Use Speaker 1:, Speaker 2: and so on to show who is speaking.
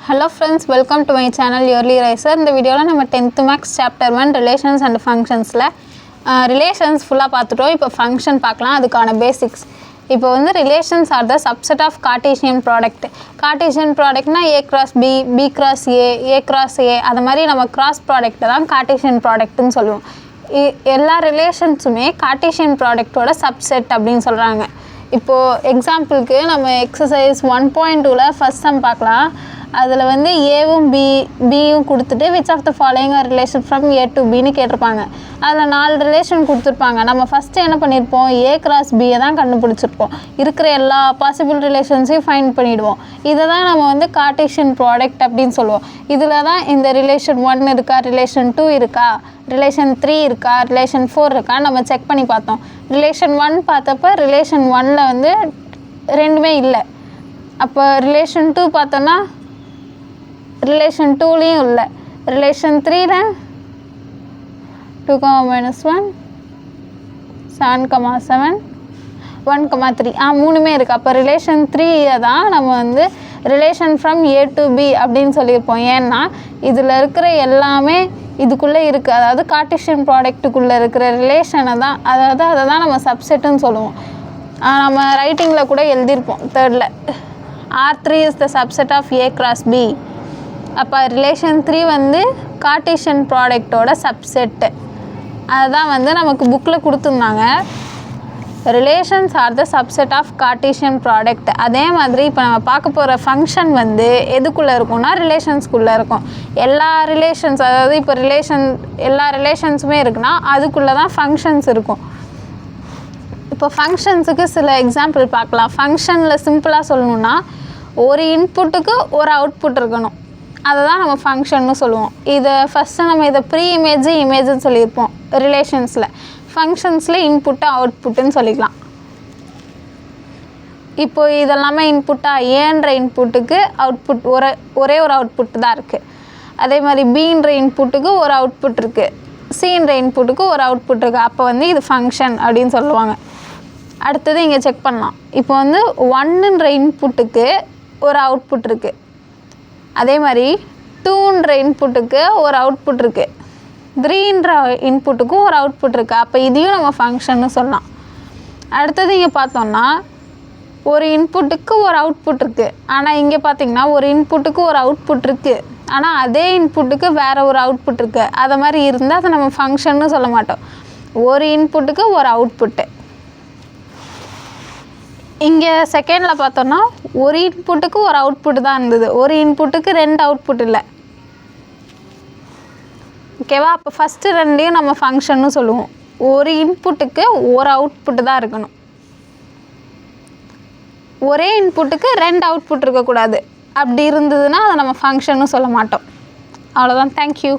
Speaker 1: Hello friends, welcome to my channel Yearly Riser. இந்த வீடியோல நம்ம 10th Maths chapter 1 relations and functionsல relations ஃபுல்லா பார்த்துட்டோம். இப்போ function பார்க்கலாம். அதுக்கான basics. இப்போ வந்து relations are the subset of Cartesian product. Cartesian productனா A cross B, B cross A, A cross A அது மாதிரி நம்ம cross product தான் Cartesian productனு சொல்லுவோம். எல்லா ரிலேஷன்ஸுமே Cartesian productோட subset அப்படின்னு சொல்றாங்க. இப்போ எக்ஸாம்பிளுக்கு நம்ம எக்ஸசைஸ் 1.2ல ஃபர்ஸ்ட் சம் பார்க்கலாம். அதில் வந்து ஏவும் பியும் கொடுத்துட்டு which of the following are relation from A to பின்னு கேட்டிருப்பாங்க. அதில் 4 ரிலேஷன் கொடுத்துருப்பாங்க. நம்ம ஃபஸ்ட்டு என்ன பண்ணியிருப்போம், ஏ கிராஸ் பியை தான் கண்டுபிடிச்சிருப்போம். இருக்கிற எல்லா பாசிபிள் ரிலேஷன்ஸையும் ஃபைண்ட் பண்ணிவிடுவோம். இதை தான் நம்ம வந்து கார்ட்டீசியன் ப்ராடக்ட் அப்படின்னு சொல்லுவோம். இதில் தான் இந்த ரிலேஷன் 1 இருக்கா, ரிலேஷன் 2 இருக்கா, ரிலேஷன் 3 இருக்கா, ரிலேஷன் 4 இருக்கா நம்ம செக் பண்ணி பார்த்தோம். ரிலேஷன் 1 பார்த்தப்ப ரிலேஷன் 1ல் வந்து ரெண்டுமே இல்லை. அப்போ ரிலேஷன் 2 பார்த்தோன்னா ரிலேஷன் 2லேயும் இல்லை. ரிலேஷன் 3ல 2, -1 7, 1, 3 மூணுமே இருக்குது. அப்போ ரிலேஷன் 3 தான் நம்ம வந்து relation from A to B அப்படின்னு சொல்லியிருப்போம். ஏன்னா இதில் இருக்கிற எல்லாமே இதுக்குள்ளே இருக்குது. அதாவது கார்ட்டீசியன் ப்ராடக்ட்டுக்குள்ளே இருக்கிற ரிலேஷனை தான், அதாவது அதை தான் நம்ம சப்செட்டுன்னு சொல்லுவோம். நம்ம ரைட்டிங்கில் கூட எழுதியிருப்போம் 3rd R3 is the subset of A cross B. அப்போ ரிலேஷன் 3 வந்து கார்ட்டீசியன் ப்ராடக்டோட சப்செட்டு. அதுதான் வந்து நமக்கு புக்கில் கொடுத்துருந்தாங்க. Relations are the subset of Cartesian product. அதே மாதிரி இப்போ நம்ம பார்க்க போகிற ஃபங்க்ஷன் வந்து எதுக்குள்ளே இருக்கும்னா ரிலேஷன்ஸ்குள்ளே இருக்கும். எல்லா ரிலேஷன்ஸ், அதாவது இப்போ எல்லா ரிலேஷன்ஸுமே இருக்குன்னா அதுக்குள்ளே தான் ஃபங்க்ஷன்ஸ் இருக்கும். இப்போ ஃபங்க்ஷன்ஸுக்கு சில எக்ஸாம்பிள் பார்க்கலாம். ஃபங்க்ஷனில் சிம்பிளாக சொல்லணுன்னா ஒரு இன்புட்டுக்கு ஒரு அவுட்புட் இருக்கணும். அதை தான் நம்ம ஃபங்க்ஷன்னு சொல்லுவோம். இதை ஃபஸ்ட்டு நம்ம இதை ப்ரீ இமேஜுன்னு சொல்லியிருப்போம் ரிலேஷன்ஸில். ஃபங்க்ஷன்ஸில் இன்புட்டு அவுட்புட்டுன்னு சொல்லிக்கலாம். இப்போ இதெல்லாமே இன்புட்டாக ஏன்ற இன்புட்டுக்கு அவுட்புட் ஒரே ஒரு அவுட்புட் தான் இருக்குது. அதே மாதிரி பின்ற இன்புட்டுக்கு ஒரு அவுட்புட் இருக்குது, சின்ற இன்புட்டுக்கு ஒரு அவுட்புட் இருக்குது. அப்போ வந்து இது ஃபங்க்ஷன் அப்படின்னு சொல்லுவாங்க. அடுத்தது இங்கே செக் பண்ணலாம். இப்போ வந்து 1ன்ற இன்புட்டுக்கு ஒரு அவுட்புட் இருக்குது. அதே மாதிரி 2ன்ற இன்புட்டுக்கு ஒரு அவுட்புட் இருக்குது, 3ன்ற இன்புட்டுக்கும் ஒரு அவுட்புட் இருக்குது. அப்போ இதையும் நம்ம ஃபங்க்ஷன்னு சொல்லலாம். அடுத்தது இங்கே பார்த்தோம்னா ஒரு இன்புட்டுக்கு ஒரு அவுட்புட் இருக்குது. ஆனால் இங்கே பார்த்திங்கன்னா ஒரு இன்புட்டுக்கு ஒரு அவுட்புட் இருக்குது, ஆனால் அதே இன்புட்டுக்கு வேறு ஒரு அவுட்புட் இருக்குது. அதை மாதிரி இருந்தால் அதை நம்ம ஃபங்க்ஷன்னு சொல்ல மாட்டோம். ஒரு இன்புட்டுக்கு ஒரு அவுட்புட்டு. இங்கே செகண்டில் பார்த்தோன்னா ஒரு இன்புட்டுக்கு ஒரு அவுட்புட் தான் இருந்தது, ஒரு இன்புட்டுக்கு 2 அவுட்புட் இல்லை. ஓகேவா? அப்போ ஃபஸ்ட்டு 2யும் நம்ம ஃபங்க்ஷன்னு சொல்லுவோம். ஒரு இன்புட்டுக்கு ஒரு அவுட்புட்டு தான் இருக்கணும். ஒரே இன்புட்டுக்கு 2 அவுட்புட் இருக்கக்கூடாது. அப்படி இருந்ததுன்னா அதை நம்ம ஃபங்க்ஷன்னு சொல்ல மாட்டோம். அவ்வளோதான். தேங்க்யூ.